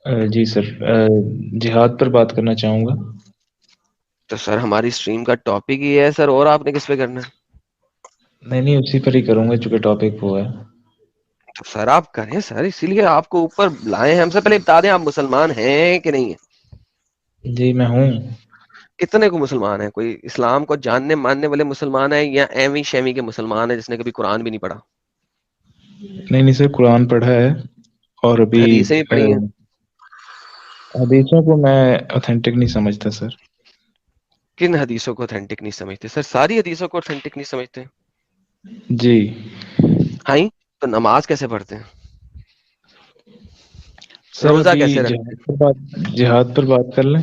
جی سر، جہاد پر بات کرنا چاہوں گا۔ تو سر ہماری اسٹریم کا ٹاپک ہی ہے سر، اور آپ نے کس پہ کرنا ہے؟ نہیں نہیں، اسی پر ہی کروں گا چونکہ ٹاپک وہ ہے۔ تو سر آپ کریں سر، اسی لیے آپ کو اوپر لائے ہیں۔ ہم سے پہلے بتا دیں آپ مسلمان ہیں کہ نہیں ہیں؟ جی میں ہوں۔ کتنے کو مسلمان ہیں؟ کوئی اسلام کو جاننے ماننے والے مسلمان ہیں، یا ایویں شیویں کے مسلمان ہیں جس نے کبھی قرآن بھی نہیں پڑھا؟ نہیں نہیں سر، قرآن پڑھا ہے، اور ابھی حدیثیں بھی پڑھی ہیں؟ حدیثوں کو میں اوتھینٹک نہیں سمجھتا سر۔ کن حدیثوں کو اتھینٹک نہیں سمجھتے سر؟ ساری حدیثوں کو اتھینٹک نہیں سمجھتے؟ جی ہاں، تو نماز کیسے پڑھتے ہیں؟ سر، روزہ ابھی کیسے رکھتے ہیں؟ جہاد پر بات کر لیں۔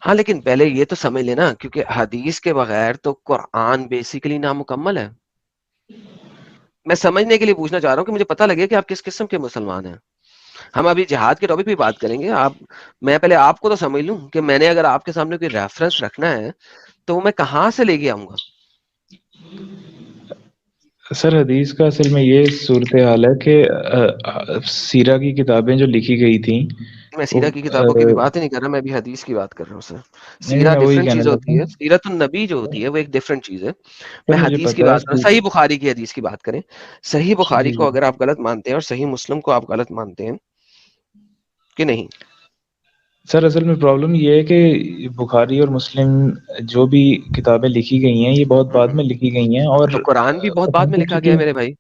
ہاں لیکن پہلے یہ تو سمجھ لینا، کیونکہ حدیث کے بغیر تو قرآن بیسیکلی نامکمل ہے۔ میں سمجھنے کے لیے پوچھنا چاہ رہا ہوں کہ مجھے پتہ لگے کہ آپ کس قسم کے مسلمان ہیں۔ ہم ابھی جہاد کے ٹاپک پہ بات کریں گے۔ میں پہلے آپ کو تو سمجھ لوں کہ میں نے اگر آپ کے سامنے کوئی ریفرنس رکھنا ہے تو وہ میں کہاں سے لے کے آؤں گا؟ سر حدیث کا اصل میں یہ صورتحال ہے کہ سیرہ کی کتابیں جو لکھی گئی تھیں میں وہ سیرہ کی کتابوں کی بھی بات ہی نہیں کر رہا، میں ابھی حدیث کی بات کر رہا ہوں سر۔ نہیں نہیں، سیرہ میں وہی ڈفرنٹ کہنا چیز چاہتا ہوتی ہوں۔ ہے، سیرت النبی جو ہوتی ہے وہ ایک ڈفرنٹ چیز ہے۔ سر میں مجھے حدیث کی پتا ہے بات کر رہا ہوں، صحیح بخاری کی حدیث کی بات کریں۔ صحیح بخاری جی کو جی اگر آپ غلط مانتے ہیں اور صحیح مسلم کو آپ غلط مانتے ہیں کہ نہیں؟ سر، اصل میں پرابلم یہ ہے کہ بخاری اور مسلم جو بھی کتابیں لکھی گئی ہیں یہ بہت بعد میں لکھی گئی ہیں، اور تو قرآن بھی بہت بعد میں لکھا گیا اوتھینٹسٹی ہے میرے بھائی۔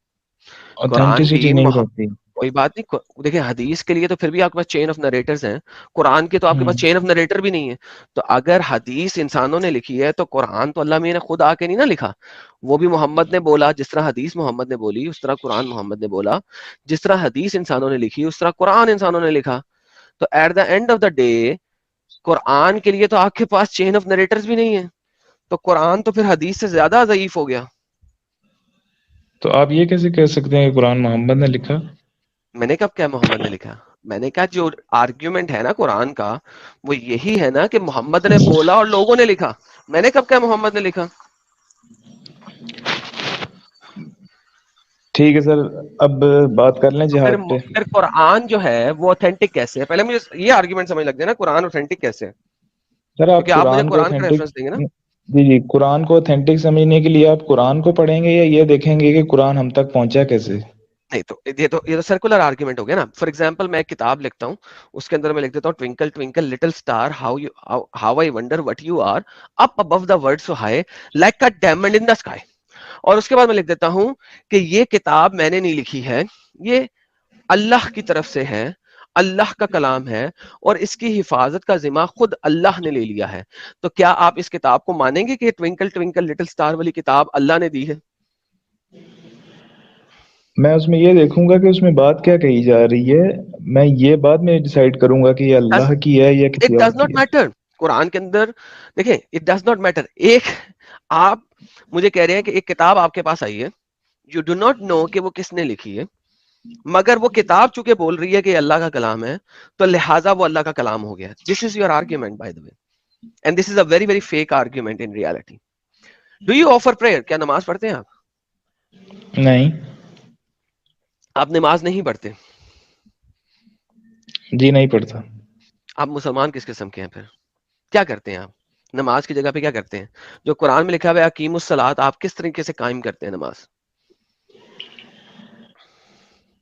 قرآن بھی اوتھینٹسٹی نہیں رہتی۔ کوئی بات نہیں، دیکھیں حدیث کے لیے تو پھر بھی آپ کے پاس چین آف نریٹرز ہیں، قرآن کے تو آپ کے ہوں پاس چین آف نریٹر بھی نہیں ہے۔ تو اگر حدیث انسانوں نے لکھی ہے تو قرآن تو اللہ میاں نے خود آ کے نہیں نا لکھا، وہ بھی محمد نے بولا۔ جس طرح حدیث محمد نے بولی اس طرح قرآن محمد نے بولا، جس طرح حدیث انسانوں نے لکھی اس طرح قرآن انسانوں نے لکھا۔ تو at the end of the day Quran کے لیے تو آپ کے پاس چین آف نریٹرز بھی نہیں ہے، تو قرآن تو پھر حدیث سے زیادہ ضعیف ہو گیا۔ تو آپ یہ کیسے کہہ سکتے ہیں کہ قرآن محمد نے لکھا؟ میں نے کب کیا محمد نے لکھا؟ میں نے کہا جو آرگیومنٹ ہے نا قرآن کا وہ یہی ہے نا کہ محمد نے بولا اور لوگوں نے لکھا۔ میں نے کب کیا محمد نے لکھا؟ ٹھیک ہے سر، اب بات کر لیں تو جہاد پہ۔ پھر قرآن جو ہے وہ اوتھینٹک کیسے ہے؟ پہلے مجھے یہ آرگیومنٹ سمجھ لگ جائے نا، قرآن اوتھینٹک کیسے ہے؟ سر آپ کیونکہ آپ مجھے قرآن کو قرآن کا اوتھینٹک، ریفرنس دیں گے نا۔ جی جی، قرآن کو اوتھینٹک سمجھنے کے لیے آپ قرآن کو پڑھیں گے یا یہ دیکھیں گے کہ قرآن ہم تک پہنچا کیسے؟ نہیں تو یہ تو سرکولر آرگیومنٹ ہو گیا نا۔ فار ایگزامپل میں ایک کتاب لکھتا ہوں، اس کے اندر میں لکھ دیتا ہوں twinkle twinkle little star how I wonder what you are up above the world so high like a diamond in the sky. اور اس کے بعد میں لکھ دیتا ہوں کہ یہ کتاب میں نے نہیں لکھی ہے، یہ اللہ کی طرف سے ہے، اللہ کا کلام ہے، اور اس کی حفاظت کا ذمہ خود اللہ نے لے لیا ہے۔ تو کیا آپ اس کتاب کو مانیں گے کہ ٹوینکل ٹوینکل لٹل اسٹار والی کتاب اللہ نے دی ہے؟ میں اس میں یہ دیکھوں گا کہ اس میں بات کیا کہی جا رہی ہے، میں یہ بعد میں ڈیسائیڈ کروں گا کہ یہ اللہ کی ہے یا اٹ کسی اور ڈز کی ناٹ ہے۔ میٹر۔ قرآن کے اندر دیکھیں، اٹ ڈز ناٹ میٹر۔ ایک آپ مجھے کہہ رہے ہیں کہ ایک کتاب آپ کے پاس آئی ہے، یو ڈو ناٹ نو کہ وہ کس نے لکھی ہے، مگر وہ کتاب چونکہ بول رہی ہے کہ یہ اللہ کا کلام ہے تو لہٰذا وہ اللہ کا کلام ہو گیا۔ This is your argument by the way, and this is a very very fake argument in reality. Do you offer prayer? کیا نماز پڑھتے ہیں آپ؟ نہیں آپ نماز نہیں پڑھتے؟ جی، نہیں پڑھتا۔ آپ مسلمان کس قسم کے ہیں پھر؟ کیا کرتے ہیں آپ نماز کی جگہ پہ؟ کیا کرتے ہیں جو قرآن میں لکھا ہوا ہے اقیم الصلاۃ، آپ کس طریقے سے قائم کرتے ہیں نماز؟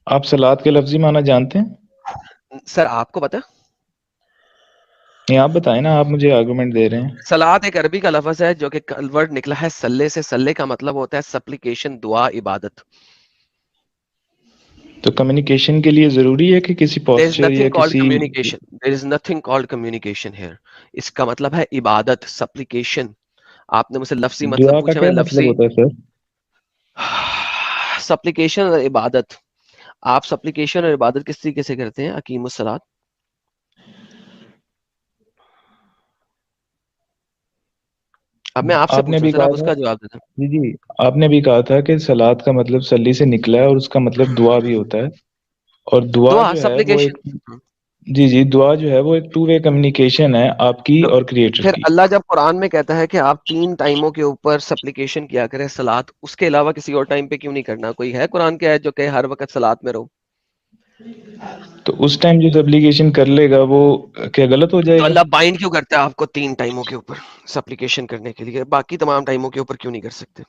آپ صلوات کے لفظی معنی جانتے ہیں؟ سر آپ کو پتا؟ نہیں، آپ بتائیں نا، آپ مجھے آرگومنٹ دے رہے ہیں۔ صلات ایک عربی کا لفظ ہے جو کہ ورڈ نکلا ہے سلے سے۔ سلے کا مطلب ہوتا ہے سپلیکیشن، دعا، عبادت۔ تو کمیونیکیشن کے لیے ضروری ہے کہ کسی There is پوسچر یا nothing called کسی… communication. There is nothing called communication here. اس کا مطلب ہے عبادت، سپلیکیشن۔ آپ نے مجھ سے لفظی مطلب دعا کا پوچھا، میں کیا مطلب لفظی ہوتا ہے سر؟ سپلیکیشن اور عبادت۔ آپ سپلیکیشن اور عبادت کس طریقے سے کرتے ہیں؟ اقیم الصلاۃ۔ اب میں آپ سے آپ نے پوچھوں بھی سر، کہا آپ اس تھا، کا جواب دیتے ہیں۔ جی جی، آپ نے بھی کہا تھا کہ سلاد کا مطلب سلی سے نکلا ہے اور اس کا مطلب دعا بھی ہوتا ہے، اور دعا دعا، جو ہے وہ ایک… سپلیکیشن۔ جی جی، دعا جو ہے وہ ایک ٹو وے کمیونیکیشن ہے آپ کی تو اور کریٹر پھر کی۔ اللہ جب قرآن میں کہتا ہے کہ آپ 3 ٹائموں کے اوپر سپلیکیشن کیا کریں سلاد، اس کے علاوہ کسی اور ٹائم پہ کیوں نہیں کرنا؟ کوئی ہے قرآن کی آیت جو کہ ہر وقت سلاد میں رہو؟ تو اس ٹائم جو سپلیکیشن کر لے گا وہ کیا غلط ہو تو جائے گا؟ اللہ بائنڈ کیوں کرتا ہے آپ کو 3 ٹائموں کے اوپر سپلیکیشن کرنے کے لیے، باقی تمام ٹائموں کے اوپر کیوں نہیں کر سکتے؟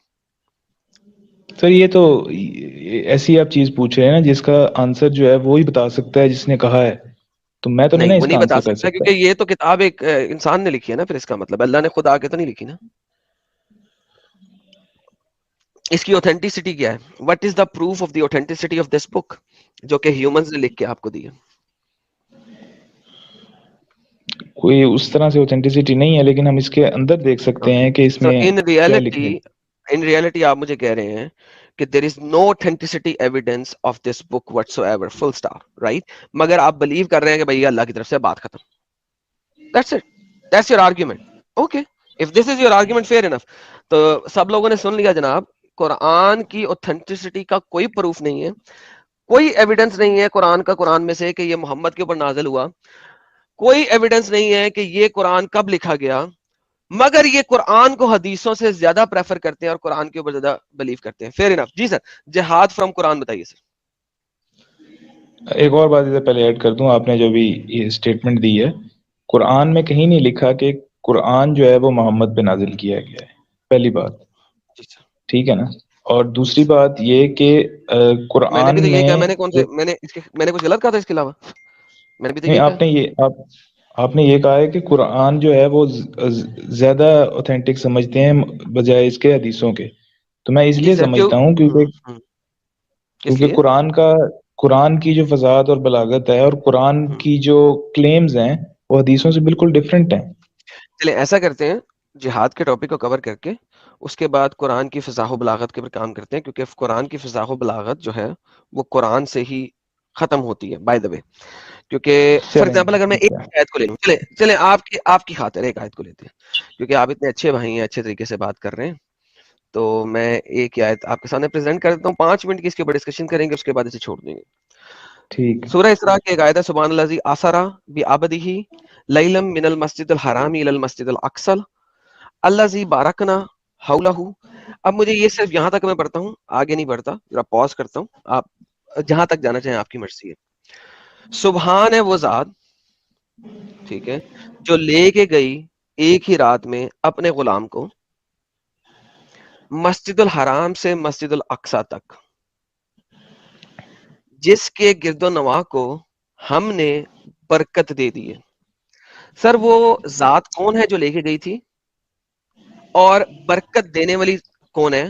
سر یہ تو ایسی آپ چیز پوچھ رہے ہیں نا جس کا آنسر جو ہے وہی بتا سکتا ہے جس نے کہا ہے، تو میں تو نہیں نا نہیں، وہ اس کا نہیں بتا آنسر کر سکتا سکتا. کیونکہ یہ تو کتاب ایک انسان نے لکھی ہے نا، پھر اس کا مطلب اللہ نے خود آ کے تو نہیں لکھی نا. اس کی اوتھینٹسٹی کیا ہے؟ What is the proof of the authenticity of this book جو کہ ہیومنز نے لکھ کے آپ کو دی ہے؟ کوئی اس طرح سے اوتھینٹسٹی نہیں ہے، لیکن ہم اس کے اندر دیکھ سکتے اوکے، ہیں کہ اس سو میں ان کیا لکھا ہے. ریالٹی آپ مجھے کہہ رہے ہیں کہ there is no authenticity evidence of this book whatsoever, full stop, right? مگر آپ بلیو کر رہے ہیں کہ بھائی اللہ کی طرف سے، بات ختم. That's it. That's your argument. Okay. If this is your argument, fair enough. تو سب لوگوں نے سن لیا جناب، قرآن کی اوتھینٹسٹی کا کوئی پروف نہیں ہے، کوئی ایویڈنس نہیں ہے قرآن کا، قرآن میں سے کہ یہ محمد کے اوپر نازل ہوا، کوئی ایویڈنس نہیں ہے کہ یہ قرآن کب لکھا گیا، مگر یہ قرآن کو حدیثوں سے زیادہ پریفر کرتے ہیں اور قرآن کے اوپر زیادہ بلیو کرتے ہیں. Fair enough. جی سر، جہاد فرام قرآن بتائیے سر. ایک اور بات اسے پہلے ایڈ کر دوں، آپ نے جو بھی یہ اسٹیٹمنٹ دی ہے، قرآن میں کہیں نہیں لکھا کہ قرآن جو ہے وہ محمد پہ نازل کیا گیا ہے، پہلی بات. جی سر. ٹھیک ہے نا؟ اور دوسری بات یہ کہ میں نے بھی تو قرآن یہ میں کہا، میں نے کون سے میں نے کچھ غلط کہا تھا اس کے علاوہ؟ میں نے بھی تو نہیں، یہ کہا. آپ نے یہ کہا ہے کہ قرآن جو ہے وہ زیادہ اوتھینٹک سمجھتے ہیں بجائے اس کے حدیثوں کے. تو میں اس جی لیے سر. کیوں؟ سمجھتا ہوں کس کیونکہ لیے؟ قرآن کی جو فضاحت اور بلاغت ہے اور قرآن کی جو کلیمز ہیں وہ حدیثوں سے بالکل ڈفرینٹ ہیں. چلیں ایسا کرتے ہیں، جہاد کے ٹاپک کو کور کر کے اس کے بعد قرآن کی فضاح و بلاغت کے اوپر کام کرتے ہیں، کیونکہ قرآن کی فضاح و بلاغت جو ہے وہ قرآن سے ہی ختم ہوتی ہے، بائی دا وے. کیونکہ فار چلیں ایگزامپل اگر میں ٹھیک ایک ہے. آیت کو لے لوں، چلیں آپ کی خاطر ایک آیت کو لیتے ہیں، کیونکہ آپ اتنے اچھے بھائی ہیں، اچھے طریقے سے بات کر رہے ہیں، تو میں ایک ہی آیت آپ کے سامنے پریزنٹ کر دیتا ہوں. 5 منٹ کی اس کے اوپر ڈسکشن کریں گے، اس کے بعد اسے چھوڑ دیں گے. ٹھیک ہے. سورہ اسراء کی ایک آیت ہے، سبحان الذی اسرا بعبدہ لیلا من المسجد الحرام الی المسجد الاقصی الذی بارکنا حولہ. اب مجھے یہ صرف یہاں تک میں پڑھتا ہوں، آگے نہیں پڑھتا، ذرا پاز کرتا ہوں، آپ جہاں تک جانا چاہیں آپ کی مرضی ہے. سبحان ہے وہ ذات، ٹھیک ہے، جو لے کے گئی ایک ہی رات میں اپنے غلام کو مسجد الحرام سے مسجد الاقصی تک، جس کے گرد و نواح کو ہم نے برکت دے دی ہے. سر وہ ذات کون ہے جو لے کے گئی تھی، اور برکت دینے والی کون ہے؟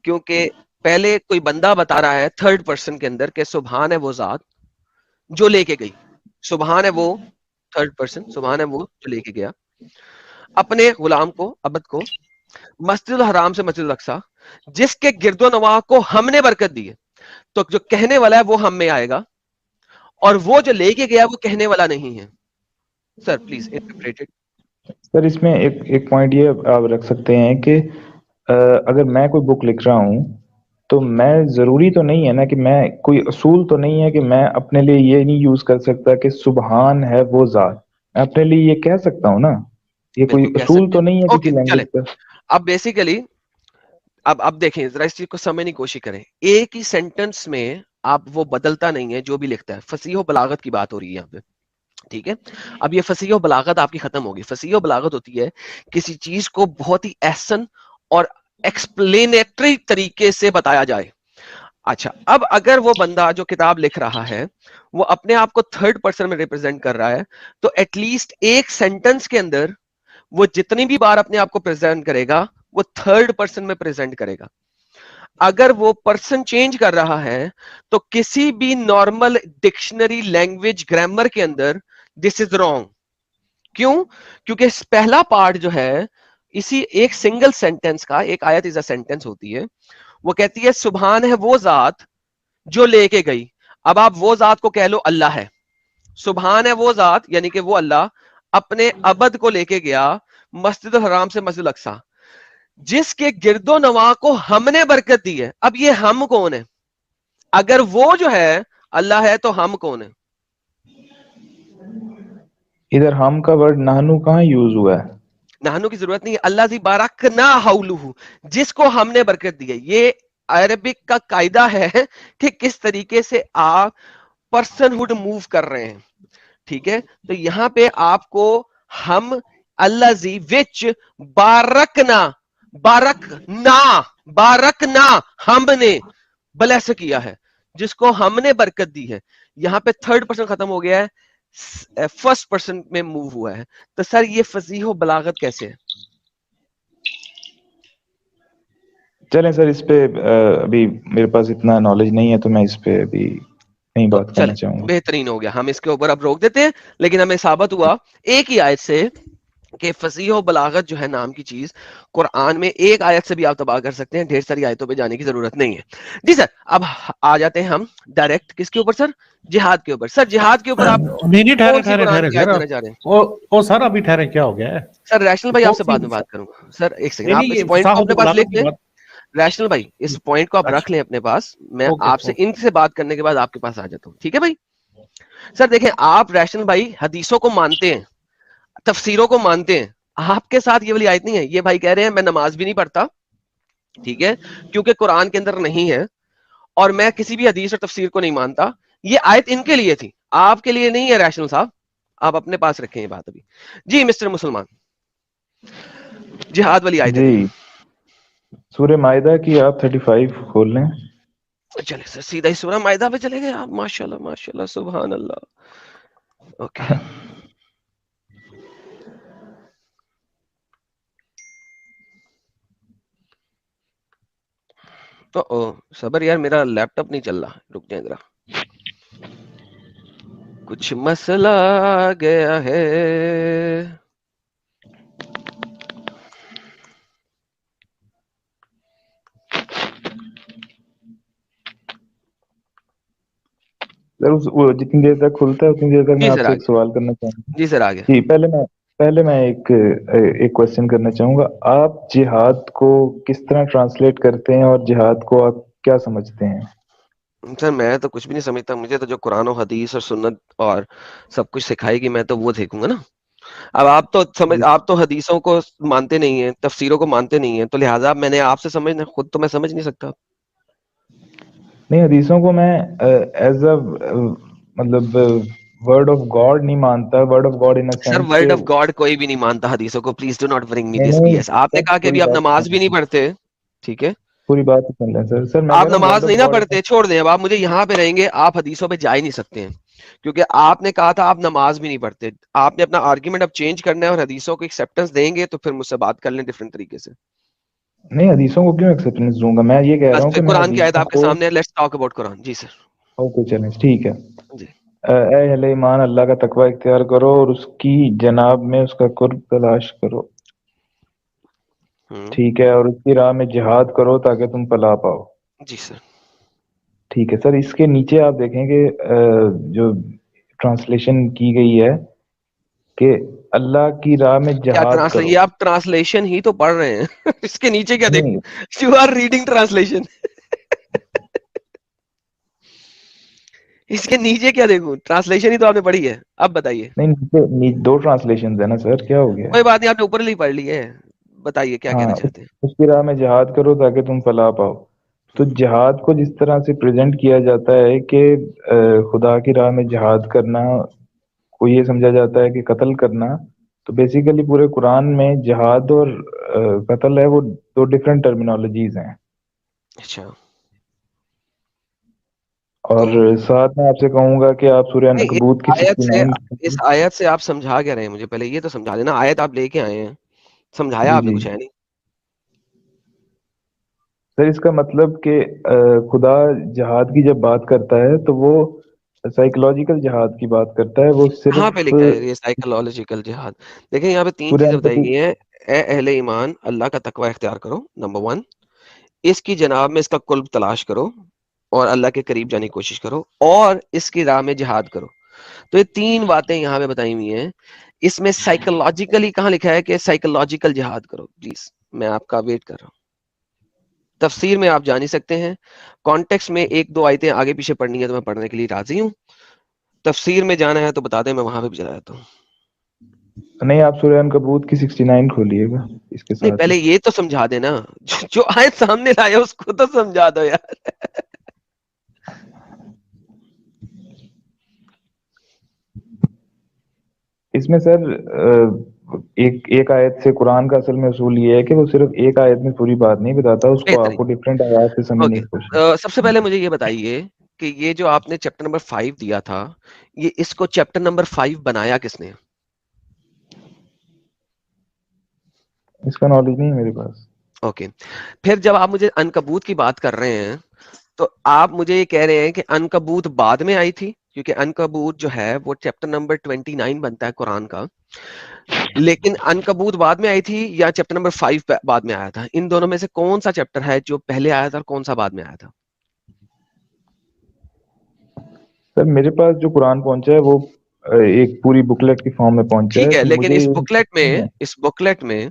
کیونکہ پہلے کوئی بندہ بتا رہا ہے تھرڈ پرسن کے اندر کہ سبحان ہے وہ ذات جو لے کے گئی، سبحان ہے وہ تھرڈ پرسن، سبحان ہے وہ جو لے کے گیا اپنے غلام کو، عبد کو، مسجد الحرام سے مسجد الاقصی، جس کے گرد و نواح کو ہم نے برکت دی ہے. تو جو کہنے والا ہے وہ ہم میں آئے گا، اور وہ جو لے کے گیا وہ کہنے والا نہیں ہے. Sir please interpret it. Sir اس میں ایک پوائنٹ یہ آپ رکھ سکتے ہیں کہ اگر میں کوئی بک لکھ رہا ہوں تو میں ضروری تو نہیں ہے نا کہ میں کوئی اصول تو نہیں ہے کہ میں اپنے لیے یہ نہیں یوز کر سکتا کہ سبحان ہے وہ ذات. میں اپنے لیے یہ کہہ سکتا ہوں نا، یہ کوئی بالکل کہہ اصول سکتے تو ہیں. نہیں ہے اوکے کسی چلیں، لینگویج کا. اب بیسیکلی اب دیکھیں ذرا اس چیز کو سمجھنے کی کوشش کریں. ایک ہی سینٹنس میں آپ وہ بدلتا نہیں ہے جو بھی لکھتا ہے. فصیح و بلاغت کی بات ہو رہی ہے یہاں پہ، ٹھیک ہے. اب یہ فصیح و بلاغت آپ کی ختم ہوگی. فصیح و بلاغت ہوتی ہے کسی چیز کو بہت ہی احسن اور ایکسپلینیٹری طریقے سے بتایا جائے. اچھا، اب اگر وہ بندہ جو کتاب لکھ رہا ہے وہ اپنے آپ کو تھرڈ پرسن میں ریپرزینٹ کر رہا ہے، تو ایٹ لیسٹ ایک سینٹنس کے اندر وہ جتنی بھی بار اپنے آپ کو پریزنٹ کرے گا وہ تھرڈ پرسن میں پریزنٹ کرے گا. اگر وہ پرسن چینج کر رہا ہے تو کسی بھی نارمل ڈکشنری لینگویج گرامر کے اندر دس از رانگ. کیوں؟ کیونکہ پہلا پارٹ جو ہے اسی ایک سنگل سینٹینس کا، ایک آیت از اے سینٹینس ہوتی ہے، وہ کہتی ہے سبحان ہے وہ ذات جو لے کے گئی. اب آپ وہ ذات کو کہہ لو اللہ ہے، سبحان ہے وہ ذات یعنی کہ وہ اللہ اپنے عبد کو لے کے گیا مسجد الحرام سے مسجد الاقصی، جس کے گرد و نواح کو ہم نے برکت دی ہے. اب یہ ہم کون ہے؟ اگر وہ جو ہے اللہ ہے تو ہم کون ہے؟ ادھر ہم کا ورڈ نہنو کہاں یوز ہوا ہے؟ نہنو کی ضرورت نہیں ہے. اللہ زی بارکنا حولہ، جس کو ہم نے برکت دی ہے. یہ عربک کا قاعدہ ہے کہ کس طریقے سے آپ پرسن ہوڈ موو کر رہے ہیں. ٹھیک ہے, تو یہاں پہ آپ کو ہم الذی وچ بارکنا بارکنا ہم نے بلیس کیا ہے, جس کو ہم نے برکت دی ہے. یہاں پہ تھرڈ پرسن ختم ہو گیا ہے, فرسٹ پرسن میں موو ہوا ہے. تو سر یہ فصیح و بلاغت کیسے ہے؟ چلیں سر اس پہ ابھی میرے پاس اتنا نالج نہیں ہے تو میں اس پہ ابھی نہیں تو بات چلیں کرنا چاہوں گا. بہترین ہو گیا, ہم اس کے اوپر اب روک دیتے ہیں. لیکن ہمیں ثابت ہوا ایک ہی آیت سے کہ فصیح و بلاغت جو ہے نام کی چیز قرآن میں ایک آیت سے بھی آپ تباہ کر سکتے ہیں, ڈھیر ساری آیتوں پہ جانے کی ضرورت نہیں ہے. جی سر, اب آ جاتے ہیں ہم ڈائریکٹ کس کے اوپر سر؟ جہاد کے اوپر. سر جہاد کے اوپر آپ نہیں کون سی قرآن کی آیت دینا چاہ رہے ہیں؟ وہ سر ابھی ٹھہرے, کیا ہو گیا ہے سر ریشنل بھائی آپ سے کون بعد میں سی؟ بات کروں گا. سر ایک سیکنڈ, نہیں آپ نہیں, اس یہ پوائنٹ کو فصاحت اپنے و پاس بلاغت لکھ کی لیں. بات. ریشنل بھائی اس پوائنٹ کو آپ رکھ لیں اپنے پاس, میں اوکے آپ سے ان سے بات کرنے کے بعد آپ کے پاس آ جاتا ہوں. ٹھیک ہے بھائی. سر دیکھیں, آپ ریشنل بھائی حدیثوں کو مانتے ہیں, تفسیروں کو مانتے ہیں. آپ کے ساتھ یہ والی آیت نہیں ہے. یہ بھائی کہہ رہے ہیں میں نماز بھی نہیں پڑھتا, ٹھیک ہے, کیونکہ قرآن کے اندر نہیں ہے, اور میں کسی بھی حدیث اور تفسیر کو نہیں مانتا. یہ آیت ان کے لیے تھی, آپ کے لیے نہیں ہے ریشنل صاحب, آپ اپنے پاس رکھیں یہ بات ابھی. جی مسٹر مسلمان, جہاد والی آیت ہے جی جی. سورہ مائدہ کی آپ 35 کھول لیں. چلے سر سیدھا ہی سورہ مائدہ پہ چلے گئے آپ, ماشاءاللہ ماشاءاللہ سبحان اللہ. اوکے تو صبر یار, میرا لیپ ٹاپ نہیں چل رہا, رک جائیں ذرا, کچھ مسئلہ آ گیا ہے. سر وہ جتنی دیر تک کھلتا ہے اتنی دیر تک میں جی آپ سر سے ایک آگے, سوال کرنا چاہوں گا. جی سر آگے. جی پہلے میں ایک کوشچن کرنا چاہوں گا. آپ جہاد کو کس طرح ٹرانسلیٹ کرتے ہیں اور جہاد کو آپ کیا سمجھتے ہیں؟ سر میں تو کچھ بھی نہیں سمجھتا, مجھے تو جو قرآن و حدیث اور سنت اور سب کچھ سکھائے گی میں تو وہ دیکھوں گا نا. اب آپ تو حدیثوں کو مانتے نہیں ہیں, تفسیروں کو مانتے نہیں ہیں, تو لہٰذا میں نے آپ سے سمجھنا, خود تو میں سمجھ نہیں سکتا. نہیں, حدیثوں کو میں ایز اے مطلب ورڈ آف گاڈ نہیں مانتا. Word of God in sir sense word کہ آف گاڈ کوئی بھی نہیں مانتا حدیثوں کو, پلیز ڈو ناٹ برنگ می نہیں دس بی نہیں ایس. آپ نے سر کہا کہ پوری ابھی آپ بات نماز بھی سن نہیں لیں, پڑھتے, ٹھیک ہے, پوری بات سن لیں سر. سر میں آپ کہہ رہا ہوں نماز ورڈ آف نہیں نہ گاڈ. پڑھتے, چھوڑ دیں اب آپ مجھے یہاں پہ رہیں گے, آپ حدیثوں پہ جا ہی نہیں سکتے ہیں, کیونکہ آپ نے کہا تھا آپ نماز بھی نہیں پڑھتے. آپ نے اپنا آرگیومنٹ اب چینج کرنا ہے اور حدیثوں کو ایکسیپٹنس دیں گے تو پھر مجھ سے بات کر لیں ڈفرنٹ طریقے سے. نہیں, حدیثوں کو کیوں ایکسیپٹنس دوں گا؟ میں یہ کہہ رہا بس ہوں پھر کہ میں قرآن کی آیت حدیثوں آپ کے کو. سامنے, لیٹس ٹاک اباؤٹ قرآن. جی سر. اوکے چلیں ٹھیک ہے. جی اے اہل ایمان, اللہ کا تقوی اختیار کرو اور اس کی جناب میں اس کا قرب تلاش کرو, ٹھیک ہے, اور اس کی راہ میں جہاد کرو تاکہ تم فلاح پاؤ. جی سر. ٹھیک ہے سر. اس کے نیچے آپ دیکھیں کہ جو ٹرانسلیشن کی گئی ہے کہ اللہ کی راہ میں کیا جہاد کرو. یہ آپ ٹرانسلیشن ہی تو پڑھ رہے ہیں, اس کے نیچے کیا نہیں دیکھوں؟ You are reading translation. اس کے نیچے کیا دیکھوں؟ ٹرانسلیشن ہی تو آپ نے پڑھی ہے. اب بتائیے. نہیں, دو ٹرانسلیشن ہے نا سر, کیا ہو گیا ہے؟ کوئی بات نہیں, آپ نے اوپر ہی پڑھ لی ہے, بتائیے کیا ہاں, کہنا چاہتے ہیں. اس کی راہ میں جہاد کرو تاکہ تم فلاح پاؤ. تو جہاد کو جس طرح سے پریزنٹ کیا جاتا ہے کہ خدا کی راہ میں جہاد کرنا کو یہ سمجھا جاتا ہے کہ قتل کرنا, تو بیسیکلی پورے قرآن میں جہاد اور قتل ہے وہ دو ڈفرینٹ ٹرمینالوجیز ہیں. اچھا, اور تو ساتھ میں آپ سے کہوں گا کہ آپ سورہ نہیں, عنکبوت کی اس 69. آیت سے آپ سمجھا کیا رہے ہیں؟ مجھے پہلے یہ تو سمجھا دینا. آیت آپ لے کے آئے ہیں, سمجھایا جی آپ نے جی کچھ ہے نہیں. سر, اس کا مطلب کہ خدا جہاد کی جب بات کرتا ہے تو وہ سائیکولوجیکل جہاد کی بات کرتا ہے. وہ کہاں پہ صرف لکھا ہے یہ سائیکولوجیکل جہاد؟ دیکھیں یہاں پہ تین سورہ چیزیں بتائی عنکبوت. گئی ہیں. اے اہل ایمان, اللہ کا تقوی اختیار کرو, نمبر 1. اس کی جناب میں اس کا قرب تلاش کرو اور اللہ کے قریب جانے کی کوشش کرو, اور اس کی راہ میں جہاد کرو. تو یہ تین باتیں یہاں پہ بتائی ہوئی ہیں. اس میں سائیکولوجیکلی کہاں لکھا ہے کہ سائیکولوجیکل جہاد کرو؟ پلیز میں آپ کا ویٹ کر رہا ہوں. تفسیر میں آپ جان ہی سکتے ہیں, کانٹیکس میں ایک دو آیتیں آگے پیچھے پڑھنی ہے تو میں پڑھنے کے لیے راضی ہوں. تفسیر میں جانا ہے تو بتا دیں, میں وہاں پہ بھی چلا جاتا ہوں. نہیں, آپ سورہ عنکبوت کی 69 کھولیے گا اس کے نہیں, ساتھ ہی. پہلے یہ تو سمجھا دینا, جو آیت سامنے لایا اس کو تو سمجھا دو یار. اس میں سر ایک آیت سے قرآن کا اصل میں اصول یہ ہے کہ وہ صرف ایک آیت میں پوری بات نہیں بتاتا، اس کو آپ کو ڈفرینٹ آیات سے سمجھنے کی کوشش. سب سے پہلے مجھے یہ بتائیے کہ یہ جو آپ نے چیپٹر نمبر 5 دیا تھا، یہ اس کو چیپٹر نمبر 5 بنایا کس نے؟ اس کا نالج نہیں ہے میرے پاس. اوکے، پھر جب آپ مجھے عنکبوت کی بات کر رہے ہیں تو آپ مجھے یہ کہہ رہے ہیں کہ عنکبوت بعد میں آئی تھی، کیونکہ عنکبوت جو ہے وہ چیپٹر نمبر 29 بنتا ہے قرآن کا، لیکن عنکبوت بعد میں آئی تھی یا چیپٹر نمبر 5 بعد میں آیا تھا؟ ان دونوں میں سے کون سا چیپٹر ہے جو پہلے آیا تھا اور کون سا بعد میں آیا تھا؟ سر میرے پاس جو قرآن پہنچا ہے وہ ایک پوری بکلیٹ کی فارم میں پہنچا ٹھیک ہے، ہے، تو لیکن مجھے اس بکلیٹ میں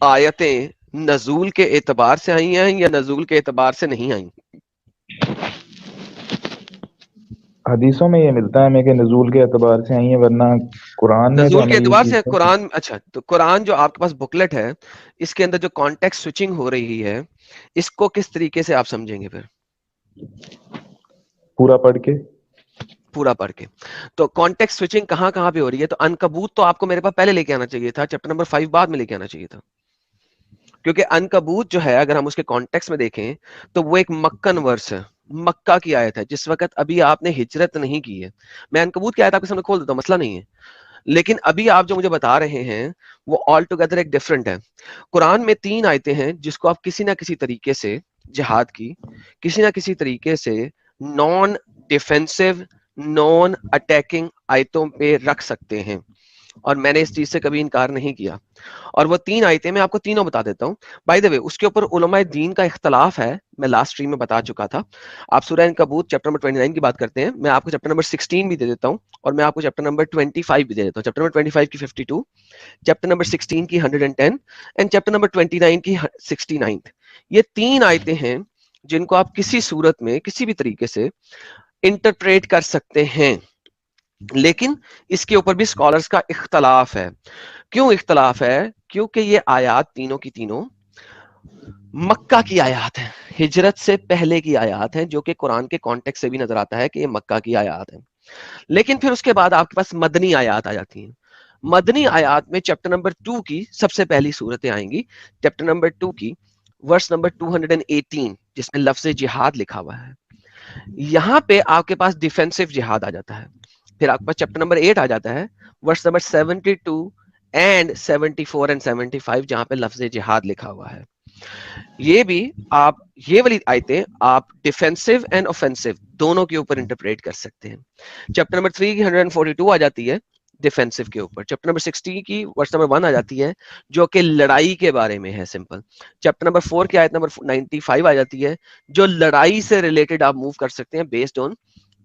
آیتیں نزول کے اعتبار سے آئی ہیں یا نزول کے اعتبار سے نہیں آئیں؟ حدیثوں میں یہ ملتا ہے ہمیں کہ نزول کے اعتبار سے آئی ہیں، ورنہ قرآن میں تو نزول کے ہمیں یہ اعتبار سے چیز قرآن، اچھا تو قرآن جو آپ کے پاس بکلیٹ ہے اس کے اندر جو کانٹیکسٹ سوئچنگ ہو رہی ہے اس کو کس طریقے سے آپ سمجھیں گے؟ پھر پورا پڑھ کے. پورا پڑھ کے تو کانٹیکسٹ سوئچنگ کہاں کہاں پہ ہو رہی ہے؟ تو عنکبوت تو آپ کو میرے پاس پہلے لے کے آنا چاہیے تھا، چیپٹر نمبر 5 بعد میں لے کے آنا چاہیے تھا، کیونکہ عنکبوت جو ہے اگر ہم اس کے کانٹیکسٹ میں دیکھیں تو وہ ایک مکن ورس ہے، مکہ کی آیت ہے، جس وقت ابھی آپ نے ہجرت نہیں کی ہے. میں عنکبوت کی آیت آپ کے سامنے کھول دیتا ہوں، مسئلہ نہیں ہے، لیکن ابھی آپ جو مجھے بتا رہے ہیں وہ آل ٹوگیدر ایک ڈفرنٹ ہے. قرآن میں 3 آیتیں ہیں جس کو آپ کسی نہ کسی طریقے سے جہاد کی، کسی نہ کسی طریقے سے نان ڈیفینسو نان اٹیکنگ آیتوں پہ رکھ سکتے ہیں، اور میں نے اس چیز سے کبھی انکار نہیں کیا. اور وہ 3 آیتیں میں آپ کو تینوں بتا دیتا ہوں. بائی دا وے اس کے اوپر علماء دین کا اختلاف ہے، میں لاسٹ اسٹریم میں بتا چکا تھا. آپ سورہ عنکبوت چیپٹر نمبر 29 کی بات کرتے ہیں، میں آپ کو چیپٹر نمبر 16 بھی دے دیتا ہوں، اور میں آپ کو چیپٹر نمبر 25 بھی دے دیتا ہوں. چیپٹر نمبر 25 کی 52، چیپٹر نمبر 16 کی 110 اینڈ چیپٹر نمبر 29 کی 69. یہ 3 آیتیں ہیں جن کو آپ کسی صورت میں کسی بھی طریقے سے انٹرپریٹ کر سکتے ہیں، لیکن اس کے اوپر بھی اسکالرز کا اختلاف ہے. کیوں اختلاف ہے؟ کیونکہ یہ آیات تینوں کی تینوں مکہ کی آیات ہیں، ہجرت سے پہلے کی آیات ہیں، جو کہ قرآن کے کانٹیکسٹ سے بھی نظر آتا ہے کہ یہ مکہ کی آیات ہیں. لیکن پھر اس کے بعد آپ کے پاس مدنی آیات آ جاتی ہیں. مدنی آیات میں چیپٹر نمبر 2 کی سب سے پہلی صورتیں آئیں گی، چیپٹر نمبر 2 کی ورس نمبر 218 جس میں لفظ جہاد لکھا ہوا ہے. یہاں پہ آپ کے پاس ڈیفینسو جہاد آ جاتا ہے. پھر آپ کے پاس چیپٹر نمبر 8 آ جاتا ہے، ورس نمبر 72 اینڈ 74 اینڈ 75 جہاں پہ لفظ جہاد لکھا ہوا ہے. یہ بھی آپ یہ والی آیتیں آپ ڈیفینسو اینڈ اوفینسو دونوں کے اوپر انٹرپریٹ کر سکتے ہیں. چیپٹر نمبر 3 کی 142 آ جاتی ہے ڈیفینسو کے اوپر. چیپٹر نمبر 60 کی ورس نمبر 1 آ جاتی ہے جو کہ لڑائی کے بارے میں ہے، سمپل. چیپٹر نمبر 4 کی آیت نمبر 95 آ جاتی ہے جو لڑائی سے ریلیٹڈ آپ موو کر سکتے ہیں based on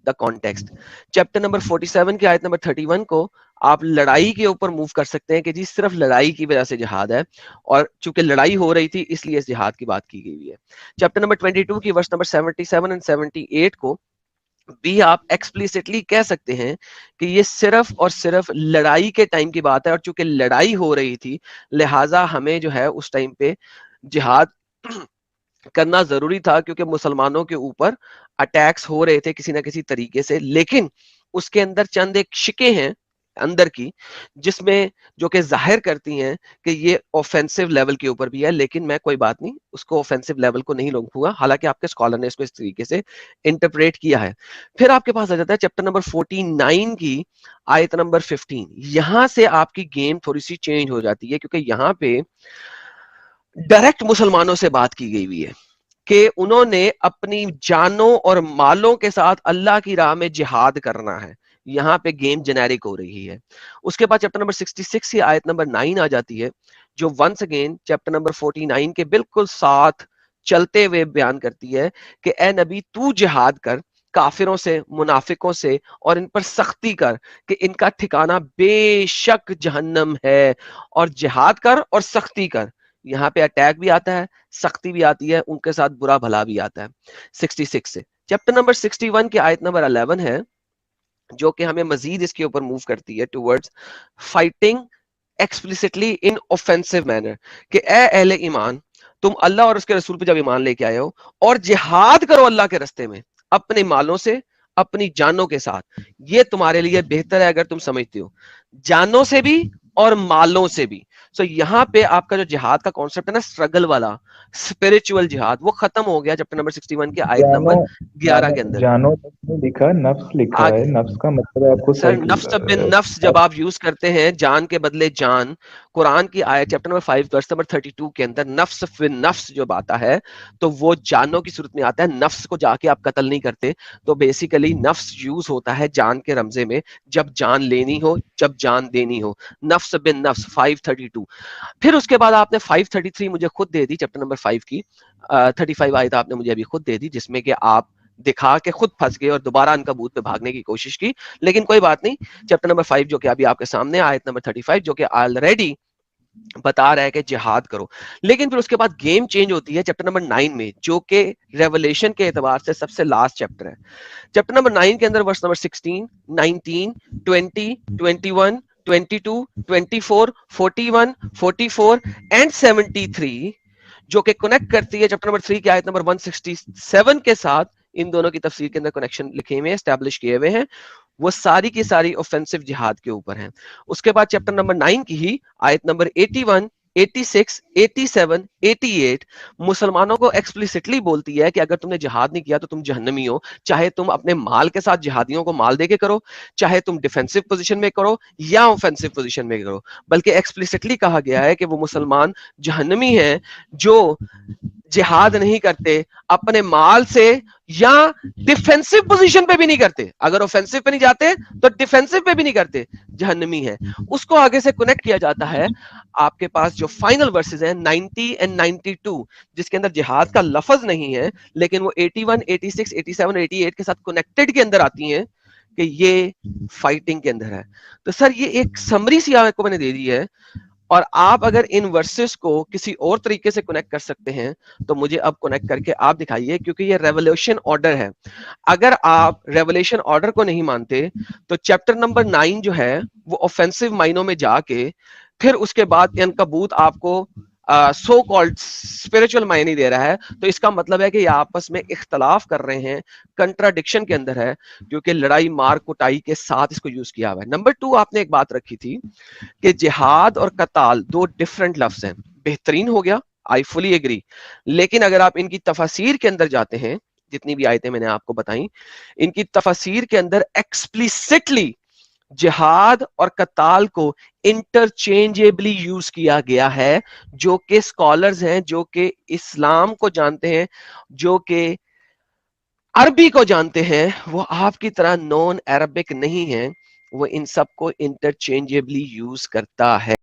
the context. Chapter number 47 کی آیت نمبر 31 کو آپ لڑائی کے اوپر موو کر سکتے ہیں کہ جی صرف لڑائی کی وجہ سے جہاد ہے، اور چونکہ لڑائی ہو رہی تھی اس لیے اس جہاد کی بات کی گئی ہے. چیپٹر نمبر 22 کی ورس نمبر 77 اینڈ 78 کو بھی آپ ایکسپلیسٹلی کہہ سکتے ہیں کہ یہ صرف اور صرف لڑائی کے ٹائم کی بات ہے، اور چونکہ لڑائی ہو رہی تھی لہٰذا ہمیں جو ہے اس ٹائم پہ جہاد کرنا ضروری تھا، کیونکہ مسلمانوں کے اوپر اٹیکس ہو رہے تھے کسی نہ کسی طریقے سے. لیکن اس کے اندر چند ایک شکیں ہیں اندر کی جس میں جو کہ ظاہر کرتی ہیں کہ یہ اوفینسو لیول کے اوپر بھی ہے، لیکن میں کوئی بات نہیں اس کو اوفینسو لیول کو نہیں لوں گا، حالانکہ آپ کے اسکالر نے اس کو اس طریقے سے انٹرپریٹ کیا ہے. پھر آپ کے پاس آ جاتا ہے چیپٹر نمبر 49 کی آیت نمبر 15. یہاں سے آپ کی گیم تھوڑی سی چینج ہو جاتی ہے، کیونکہ یہاں پہ ڈائریکٹ مسلمانوں سے بات کی گئی ہوئی ہے کہ انہوں نے اپنی جانوں اور مالوں کے ساتھ اللہ کی راہ میں جہاد کرنا ہے. یہاں پہ گیم جنیرک ہو رہی ہے. اس کے بعد چیپٹر نمبر 66 کی آیت نمبر 9 آ جاتی ہے جو ونس اگین چیپٹر نمبر 49 کے بالکل ساتھ چلتے ہوئے بیان کرتی ہے کہ اے نبی تو جہاد کر کافروں سے، منافقوں سے، اور ان پر سختی کر کہ ان کا ٹھکانہ بے شک جہنم ہے، اور جہاد کر اور سختی کر. یہاں پہ اٹیک بھی آتا ہے، سختی بھی آتی ہے، ان کے ساتھ برا بھلا بھی آتا ہے. 66 سے چیپٹر نمبر 61 کی آیت نمبر 11 ہے جو کہ ہمیں مزید اس کے اوپر موو کرتی ہے ٹوورڈز فائٹنگ ایکسپلیسٹلی ان اوفینسو مینر کہ اے اہل ایمان تم اللہ اور اس کے رسول پہ جب ایمان لے کے آئے ہو اور جہاد کرو اللہ کے رستے میں اپنے مالوں سے، اپنی جانوں کے ساتھ. یہ تمہارے لیے بہتر ہے اگر تم سمجھتے ہو, جانوں سے بھی اور مالوں سے بھی. سو یہاں پہ آپ کا جو جہاد کا کانسیپٹ ہے نا, اسٹرگل والا اسپرچل جہاد, وہ ختم ہو گیا چیپٹر نمبر 61 کے آیت نمبر 11 کے اندر. جانو نہیں لکھا, نفس لکھا ہے. نفس کا مطلب آپ کو سر نفس بن نفس جب آپ یوز کرتے ہیں, جان کے بدلے جان, قرآن کی آیت چیپٹر نمبر 5 ورس نمبر 32 کے اندر نفس بن نفس جب آتا ہے تو وہ جانوں کی صورت میں آتا ہے, نفس کو جا کے آپ قتل نہیں کرتے. تو بیسیکلی نفس یوز ہوتا ہے جان کے رمزے میں جب جان لینی ہو, جب جان دینی ہو. نفس بن نفس 532. پھر اس کے بعد آپ نے 533 مجھے خود دے دی, چیپٹر نمبر 5 کی 35 آیت آپ نے مجھے ابھی خود دے دی, جس میں کہ آپ دکھا کے خود پھنس گئے اور دوبارہ عنکبوت پہ بھاگنے کی کوشش کی. لیکن کوئی بات نہیں, چیپٹر نمبر 5 جو کہ ابھی آپ کے سامنے آیت نمبر 35 جو کہ آلریڈی بتا رہا ہے کہ جہاد کرو. لیکن پھر اس کے بعد گیم چینج ہوتی ہے چیپٹر نمبر 9 میں, جو کہ ریولیشن کے اعتبار سے سب سے لاسٹ چیپٹر ہے. چیپٹر نمبر 9 کے اندر ورس نمبر 16, 19, 20, 21, 22, 24, 41, 44 اینڈ 73 جو کہ کنیکٹ کرتی ہے چیپٹر نمبر 3 کی آیت نمبر 167 کے ساتھ. ان دونوں کی تفسیر کے اندر کنیکشن لکھے ہوئے ہیں, اسٹیبلش کیے ہوئے ہیں. وہ ساری کی ساری اوفینسو جہاد کے اوپر ہیں. اس کے بعد چیپٹر نمبر 9 کی ہی آیت نمبر 81, 86, 87, 88 مسلمانوں کو ایکسپلیسٹلی بولتی ہے کہ اگر تم نے جہاد نہیں کیا تو تم جہنمی ہو, چاہے تم اپنے مال کے ساتھ جہادیوں کو مال دے کے کرو, چاہے تم ڈیفینسو پوزیشن میں کرو یا اوفینسو پوزیشن میں کرو. بلکہ ایکسپلیسٹلی کہا گیا ہے کہ وہ مسلمان جہنمی ہیں جو جہاد نہیں کرتے اپنے مال سے یا ڈیفینسو پوزیشن پہ بھی نہیں کرتے. اگر اوفینسو پہ نہیں جاتے تو ڈیفینسو پہ بھی نہیں کرتے, جہنمی ہے. اس کو آگے سے کنیکٹ کیا جاتا ہے آپ کے پاس جو فائنل ورسز ہیں 90 اینڈ 92, جس کے اندر جہاد کا لفظ نہیں ہے لیکن وہ 81, 86, 87, 88 کے ساتھ کنیکٹڈ کے اندر آتی ہیں کہ یہ فائٹنگ کے اندر ہے. تو سر یہ ایک سمری سی آپ کو میں نے دے دی ہے, اور آپ اگر ان ورسز کو کسی اور طریقے سے کنیکٹ کر سکتے ہیں تو مجھے اب کنیکٹ کر کے آپ دکھائیے, کیونکہ یہ ریولیوشن آرڈر ہے. اگر آپ ریولیوشن آرڈر کو نہیں مانتے تو چیپٹر نمبر 9 جو ہے وہ اوفینسو مائنوں میں جا کے پھر اس کے بعد عنکبوت آپ کو سو کالڈ اسپرچل معنی دے رہا ہے. تو اس کا مطلب ہے کہ یہ آپس میں اختلاف کر رہے ہیں, کنٹراڈکشن کے اندر ہے, کیونکہ لڑائی مار کٹائی کے ساتھ اس کو یوز کیا ہوا ہے. نمبر 2 آپ نے ایک بات رکھی تھی کہ جہاد اور قتال دو ڈفرنٹ لفظ ہیں. بہترین ہو گیا, آئی فلی ایگری. لیکن اگر آپ ان کی تفاسیر کے اندر جاتے ہیں, جتنی بھی آیتیں میں نے آپ کو بتائیں, ان کی تفاسیر کے اندر ایکسپلیسٹلی جہاد اور قتال کو انٹرچینجبلی یوز کیا گیا ہے. جو کہ اسکالرز ہیں, جو کہ اسلام کو جانتے ہیں, جو کہ عربی کو جانتے ہیں, وہ آپ کی طرح نون عربک نہیں ہیں, وہ ان سب کو انٹرچینجبلی یوز کرتا ہے.